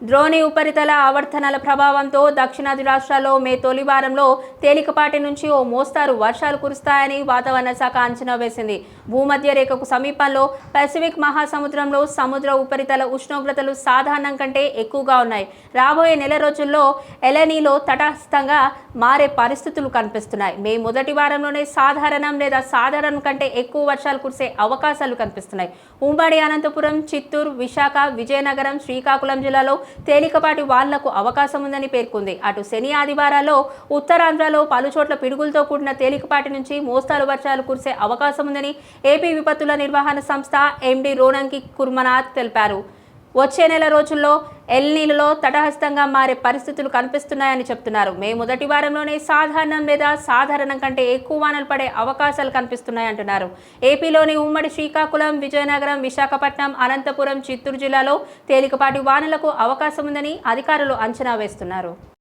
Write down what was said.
ద్రోణి ఉపరితల ఆవర్తనాల ప్రభావంతో దక్షిణాది రాష్ట్రాల్లో మే తొలి వారంలో తేలికపాటి నుంచి ఓ మోస్తారు వర్షాలు కురుస్తాయని వాతావరణ శాఖ అంచనా వేసింది. భూమధ్య రేఖకు సమీపంలో పసిఫిక్ మహాసముద్రంలో సముద్ర ఉపరితల ఉష్ణోగ్రతలు సాధారణం కంటే ఎక్కువగా ఉన్నాయి. రాబోయే నెల రోజుల్లో ఎలనీలో తటస్థంగా మారే పరిస్థితులు కనిపిస్తున్నాయి. మే మొదటి వారంలోనే సాధారణం లేదా సాధారణం కంటే ఎక్కువ వర్షాలు కురిసే అవకాశాలు కనిపిస్తున్నాయి. ఉమ్మడి అనంతపురం, చిత్తూరు, విశాఖ, విజయనగరం, శ్రీకాకుళం జిల్లాలో తేలికపాటి వానలకు అవకాశం ఉందని పేర్కొంది. అటు శని, ఆదివారాల్లో ఉత్తరాంధ్రలో పలుచోట్ల పిడుగులతో కూడిన తేలికపాటి నుంచి మోస్తారు వర్షాలు కురిసే అవకాశం ఉందని ఏపీ విపత్తుల నిర్వహణ సంస్థ ఎండీ రోనంకి కుర్మనాథ్ తెలిపారు. వచ్చే నెల రోజుల్లో ఎల్నీలో తటస్థంగా మారే పరిస్థితులు కనిపిస్తున్నాయని చెప్తున్నారు. మే మొదటి వారంలోనే సాధారణం లేదా సాధారణం కంటే ఎక్కువ వానలు పడే అవకాశాలు కనిపిస్తున్నాయంటున్నారు. ఏపీలోని ఉమ్మడి శ్రీకాకుళం, విజయనగరం, విశాఖపట్నం, అనంతపురం, చిత్తూరు జిల్లాలో తేలికపాటి వానలకు అవకాశం ఉందని అధికారులు అంచనా వేస్తున్నారు.